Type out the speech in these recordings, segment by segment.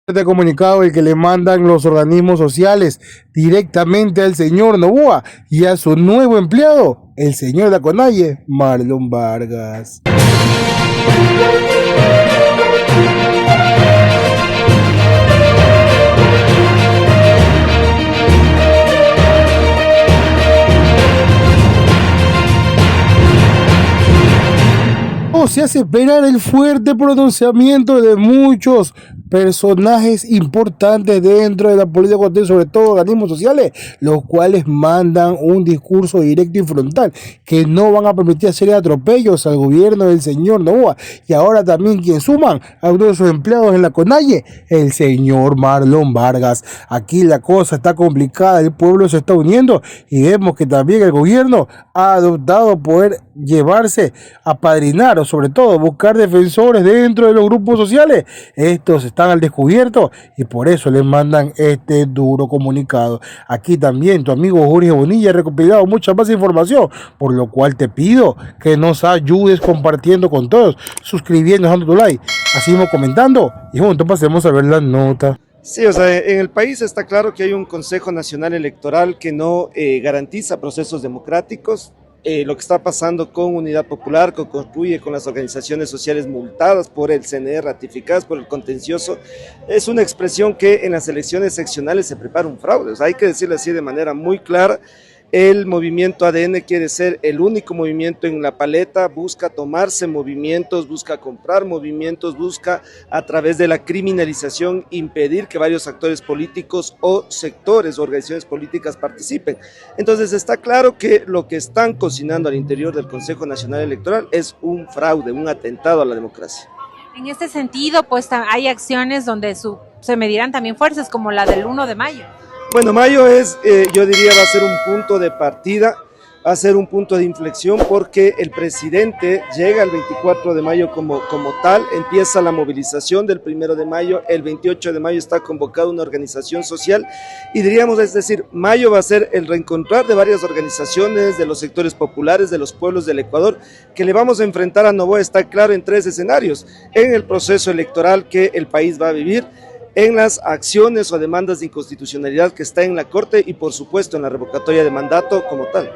Este comunicado el que le mandan los organismos sociales directamente al señor Novoa y a su nuevo empleado, el señor de la Conalle, Marlon Vargas. Se hace esperar el fuerte pronunciamiento de muchos personajes importantes dentro de la política costarricense, sobre todo organismos sociales, los cuales mandan un discurso directo y frontal que no van a permitir hacer atropellos al gobierno del señor Novoa. Y ahora también quien suman a uno de sus empleados en la Conalle, el señor Marlon Vargas. Aquí la cosa está complicada, el pueblo se está uniendo y vemos que también el gobierno ha adoptado poder llevarse a padrinar o sobre todo buscar defensores dentro de los grupos sociales. Estos están al descubierto y por eso les mandan este duro comunicado. Aquí también tu amigo Jorge Bonilla ha recopilado mucha más información, por lo cual te pido que nos ayudes compartiendo con todos, suscribiendo, dejando tu like, así vamos comentando y juntos pasemos a ver las notas. Sí, o sea, en el país está claro que hay un Consejo Nacional Electoral que no garantiza procesos democráticos. Lo que está pasando con Unidad Popular, con Construye, con las organizaciones sociales multadas por el CNE, ratificadas por el contencioso, es una expresión que en las elecciones seccionales se prepara un fraude. O sea, hay que decirlo así de manera muy clara. El movimiento ADN quiere ser el único movimiento en la paleta, busca tomarse movimientos, busca comprar movimientos, busca a través de la criminalización impedir que varios actores políticos o sectores o organizaciones políticas participen. Entonces está claro que lo que están cocinando al interior del Consejo Nacional Electoral es un fraude, un atentado a la democracia. En este sentido, pues hay acciones donde se medirán también fuerzas, como la del 1 de mayo. Bueno, mayo es, yo diría, va a ser un punto de partida, va a ser un punto de inflexión porque el presidente llega el 24 de mayo como tal, empieza la movilización del 1 de mayo, el 28 de mayo está convocada una organización social y diríamos, es decir, mayo va a ser el reencontrar de varias organizaciones, de los sectores populares, de los pueblos del Ecuador, que le vamos a enfrentar a Novoa, está claro, en 3 escenarios, en el proceso electoral que el país va a vivir, en las acciones o demandas de inconstitucionalidad que está en la Corte y por supuesto en la revocatoria de mandato como tal.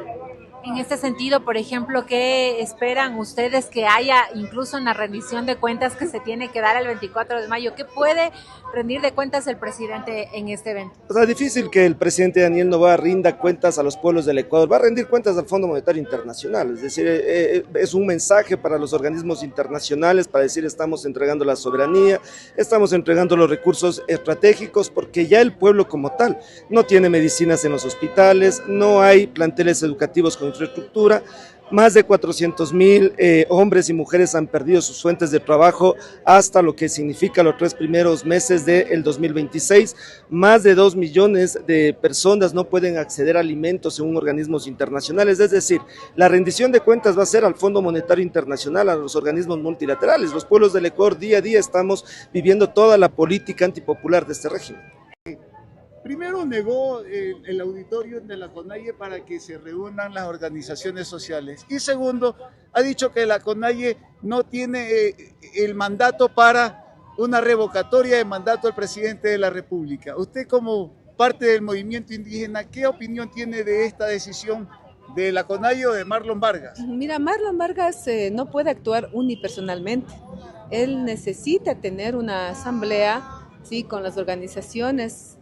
En este sentido, por ejemplo, ¿qué esperan ustedes que haya incluso en la rendición de cuentas que se tiene que dar el 24 de mayo? ¿Qué puede rendir de cuentas el presidente en este evento? O sea, difícil que el presidente Daniel Noboa rinda cuentas a los pueblos del Ecuador, va a rendir cuentas al Fondo Monetario Internacional, es decir, es un mensaje para los organismos internacionales para decir estamos entregando la soberanía, estamos entregando los recursos estratégicos, porque ya el pueblo como tal no tiene medicinas en los hospitales, no hay planteles educativos con infraestructura, más de 400,000 hombres y mujeres han perdido sus fuentes de trabajo hasta lo que significa los 3 primeros meses del 2026, más de 2 millones de personas no pueden acceder a alimentos según organismos internacionales, es decir, la rendición de cuentas va a ser al Fondo Monetario Internacional, a los organismos multilaterales. Los pueblos del Ecuador día a día estamos viviendo toda la política antipopular de este régimen. Primero negó el auditorio de la CONAIE para que se reúnan las organizaciones sociales. Y segundo, ha dicho que la CONAIE no tiene el mandato para una revocatoria de mandato del presidente de la República. Usted como parte del movimiento indígena, ¿qué opinión tiene de esta decisión de la CONAIE o de Marlon Vargas? Mira, Marlon Vargas no puede actuar unipersonalmente. Él necesita tener una asamblea, ¿sí?, con las organizaciones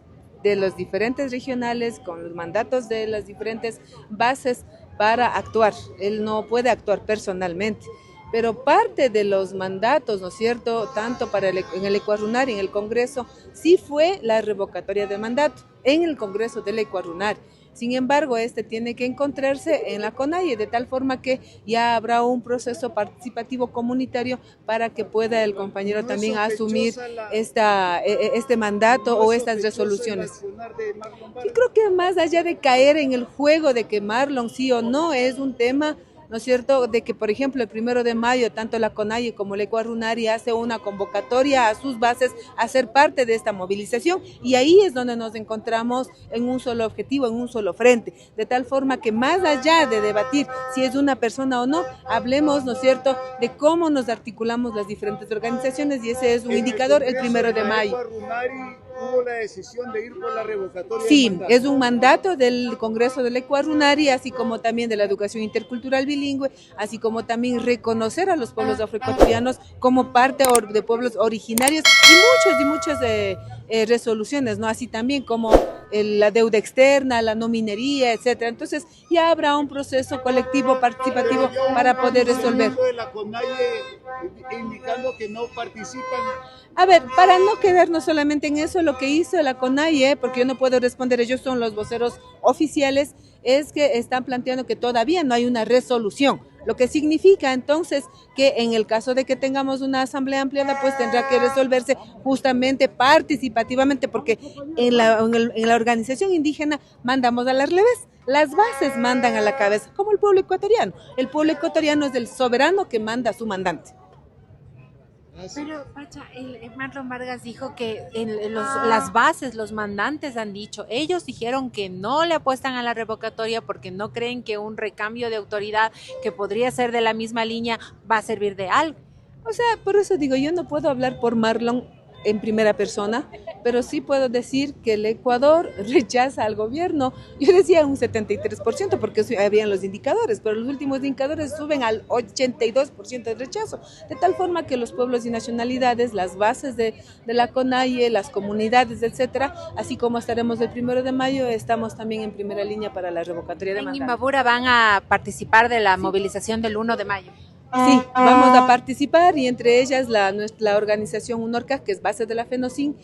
de los diferentes regionales, con los mandatos de las diferentes bases para actuar. Él no puede actuar personalmente, pero parte de los mandatos, ¿no es cierto?, tanto para en el Ecuarunar y en el Congreso, sí fue la revocatoria de mandato en el Congreso del Ecuarunar. Sin embargo, este tiene que encontrarse en la CONAIE, de tal forma que ya habrá un proceso participativo comunitario para que pueda el compañero también asumir este mandato o estas resoluciones. Yo creo que más allá de caer en el juego de que Marlon sí o no, es un tema ¿no es cierto?, de que, por ejemplo, el 1 de mayo, tanto la CONAIE como la Ecuarunari hace una convocatoria a sus bases a ser parte de esta movilización, y ahí es donde nos encontramos en un solo objetivo, en un solo frente, de tal forma que más allá de debatir si es una persona o no, hablemos, ¿no es cierto?, de cómo nos articulamos las diferentes organizaciones, y ese es un indicador el 1 de mayo. Hubo la decisión de ir por la revocatoria. Sí, es un mandato del Congreso de la Ecuarunari, así como también de la educación intercultural bilingüe, así como también reconocer a los pueblos afroecuatorianos como parte de pueblos originarios, y muchas resoluciones, ¿no? Así también como la deuda externa, la no minería, etcétera. Entonces ya habrá un proceso colectivo, participativo para poder resolver. De la CONAIE indicando que no participan. A ver, para no quedarnos solamente en eso, lo que hizo la CONAIE, porque yo no puedo responder, ellos son los voceros oficiales, es que están planteando que todavía no hay una resolución, lo que significa entonces que en el caso de que tengamos una asamblea ampliada, pues tendrá que resolverse justamente participativamente, porque en la organización indígena mandamos a las revés. Las bases mandan a la cabeza, como el pueblo ecuatoriano. El pueblo ecuatoriano es el soberano que manda a su mandante. Pero, Pacha, Marlon Vargas dijo que las bases, los mandantes han dicho, ellos dijeron que no le apuestan a la revocatoria porque no creen que un recambio de autoridad que podría ser de la misma línea va a servir de algo. O sea, por eso digo, yo no puedo hablar por Marlon en primera persona, pero sí puedo decir que el Ecuador rechaza al gobierno. Yo decía un 73% porque habían los indicadores, pero los últimos indicadores suben al 82% de rechazo, de tal forma que los pueblos y nacionalidades, las bases de la CONAIE, las comunidades, etcétera, así como estaremos el 1 de mayo, estamos también en primera línea para la revocatoria de mandato. ¿En Imbabura van a participar de la movilización del 1 de mayo? Sí, vamos a participar, y entre ellas la organización UNORCA, que es base de la FENOCIN,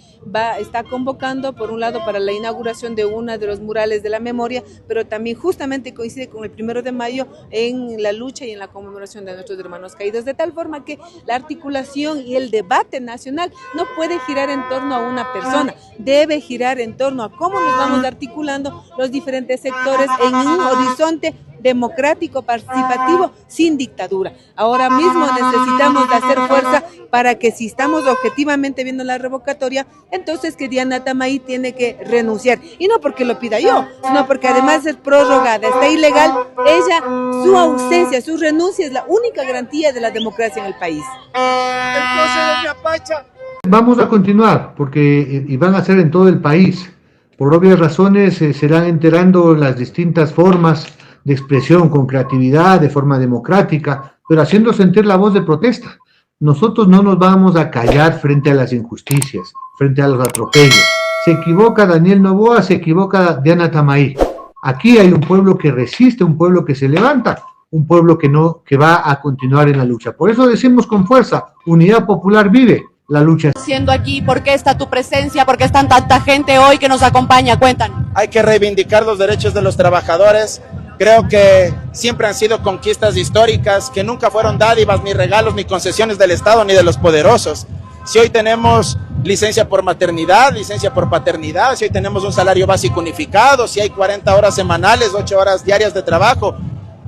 está convocando por un lado para la inauguración de uno de los murales de la memoria, pero también justamente coincide con el 1 de mayo en la lucha y en la conmemoración de nuestros hermanos caídos, de tal forma que la articulación y el debate nacional no puede girar en torno a una persona, debe girar en torno a cómo nos vamos articulando los diferentes sectores en un horizonte democrático, participativo, sin dictadura. Ahora mismo necesitamos de hacer fuerza para que, si estamos objetivamente viendo la revocatoria, entonces que Diana Tamay tiene que renunciar, y no porque lo pida yo, sino porque además es prorrogada, está ilegal. Ella, su ausencia, su renuncia es la única garantía de la democracia en el país. Entonces, doña Pacha, vamos a continuar, porque y van a ser en todo el país. Por obvias razones se irán enterando las distintas formas de expresión con creatividad, de forma democrática, pero haciendo sentir la voz de protesta. Nosotros no nos vamos a callar frente a las injusticias, frente a los atropellos. Se equivoca Daniel Noboa, se equivoca Diana Tamay. Aquí hay un pueblo que resiste, un pueblo que se levanta, un pueblo que va a continuar en la lucha. Por eso decimos con fuerza, Unidad Popular vive la lucha. Siendo aquí, ¿por qué está tu presencia? ¿Por qué está tanta gente hoy que nos acompaña? Cuéntanos. Hay que reivindicar los derechos de los trabajadores. Creo que siempre han sido conquistas históricas, que nunca fueron dádivas, ni regalos, ni concesiones del Estado, ni de los poderosos. Si hoy tenemos licencia por maternidad, licencia por paternidad, si hoy tenemos un salario básico unificado, si hay 40 horas semanales, 8 horas diarias de trabajo,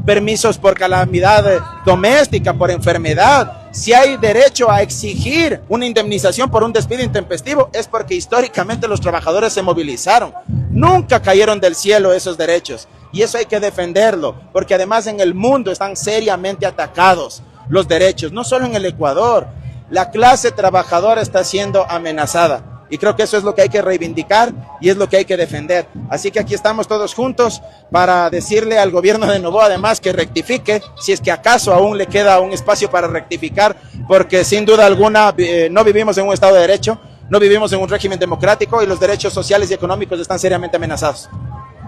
permisos por calamidad doméstica, por enfermedad, si hay derecho a exigir una indemnización por un despido intempestivo, es porque históricamente los trabajadores se movilizaron. Nunca cayeron del cielo esos derechos, y eso hay que defenderlo, porque además en el mundo están seriamente atacados los derechos, no solo en el Ecuador. La clase trabajadora está siendo amenazada, y creo que eso es lo que hay que reivindicar y es lo que hay que defender. Así que aquí estamos todos juntos para decirle al gobierno de Noboa además que rectifique, si es que acaso aún le queda un espacio para rectificar, porque sin duda alguna no vivimos en un Estado de Derecho, no vivimos en un régimen democrático, y los derechos sociales y económicos están seriamente amenazados.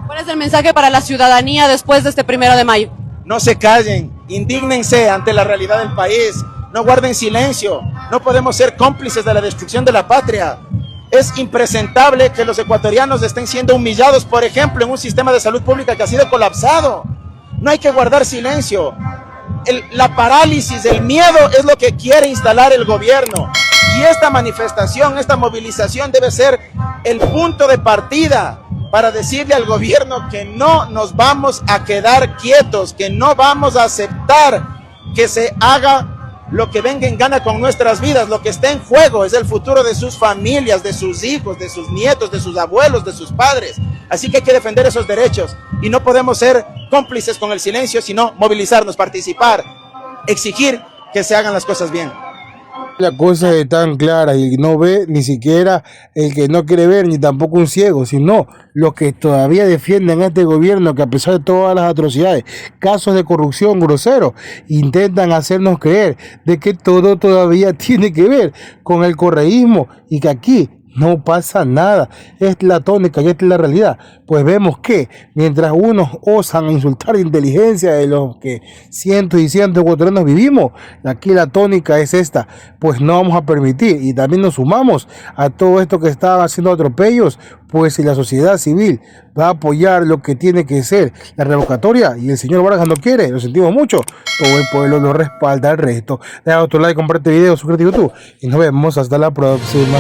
¿Cuál es el mensaje para la ciudadanía después de este 1 de mayo? No se callen, indígnense ante la realidad del país, no guarden silencio, no podemos ser cómplices de la destrucción de la patria. Es impresentable que los ecuatorianos estén siendo humillados, por ejemplo, en un sistema de salud pública que ha sido colapsado. No hay que guardar silencio. La parálisis, el miedo es lo que quiere instalar el gobierno. Y esta manifestación, esta movilización debe ser el punto de partida para decirle al gobierno que no nos vamos a quedar quietos, que no vamos a aceptar que se haga lo que venga en gana con nuestras vidas. Lo que está en juego es el futuro de sus familias, de sus hijos, de sus nietos, de sus abuelos, de sus padres. Así que hay que defender esos derechos y no podemos ser cómplices con el silencio, sino movilizarnos, participar, exigir que se hagan las cosas bien. La cosa es tan clara y no ve ni siquiera el que no quiere ver, ni tampoco un ciego, sino los que todavía defienden a este gobierno que a pesar de todas las atrocidades, casos de corrupción grosero, intentan hacernos creer de que todo todavía tiene que ver con el correísmo y que aquí no pasa nada. Es la tónica y esta es la realidad. Pues vemos que mientras unos osan insultar la inteligencia de los que cientos y cientos de ecuatorianos vivimos, aquí la tónica es esta. Pues no vamos a permitir, y también nos sumamos a todo esto que están haciendo atropellos, pues si la sociedad civil va a apoyar lo que tiene que ser la revocatoria y el señor Vargas no quiere, lo sentimos mucho, todo el pueblo lo respalda al resto. Deja otro like, comparte video, suscríbete a YouTube y nos vemos hasta la próxima.